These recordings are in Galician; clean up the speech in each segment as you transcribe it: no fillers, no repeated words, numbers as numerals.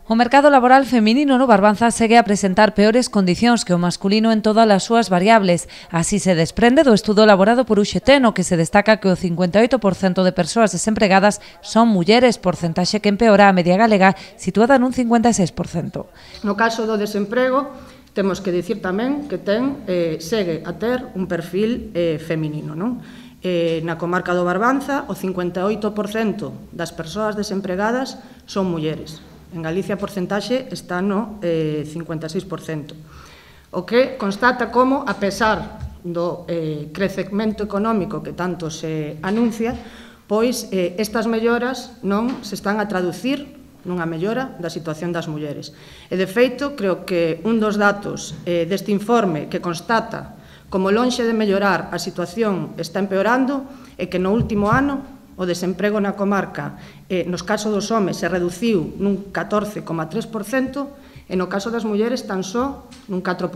O mercado laboral feminino no Barbanza segue a presentar peores condicións que o masculino en todas as súas variables. Así se desprende do estudo elaborado por UGT, no que se destaca que o 58% de persoas desempregadas son mulleres, porcentaxe que empeora a media galega, situada nun 56%. No caso do desemprego, temos que dicir tamén que segue a ter un perfil feminino, non? Na comarca do Barbanza, o 58% das persoas desempregadas son mulleres. En Galicia a porcentaxe está no 56%. O que constata como, a pesar do crecemento económico que tanto se anuncia, pois estas melloras non se están a traducir nunha mellora da situación das mulleres. E, de feito, creo que un dos datos deste informe que constata como lonxe de mellorar a situación está empeorando é que no último ano o desemprego na comarca, nos casos dos homes, se reduciu nun 14,3%, e no caso das mulleres tan só nun 4%.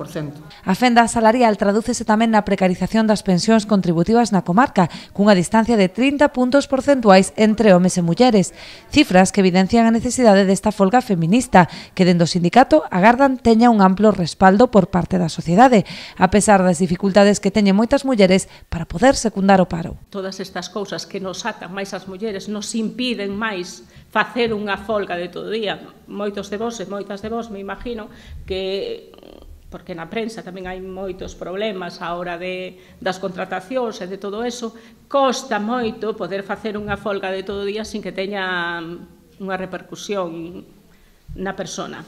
A fenda salarial tradúcese tamén na precarización das pensións contributivas na comarca, cunha distancia de 30 puntos porcentuais entre homes e mulleres. Cifras que evidencian a necesidade desta folga feminista, que dende o sindicato agardan teña un amplo respaldo por parte da sociedade, a pesar das dificultades que teñen moitas mulleres para poder secundar o paro. Todas estas cousas que nos atan máis as mulleres nos impiden máis facer unha folga de todo o día. Moitos de vos e moitas de vos me imagino que, porque na prensa tamén hai moitos problemas á hora das contratacións e de todo eso, costa moito poder facer unha folga de todo o día sin que teña unha repercusión na persona.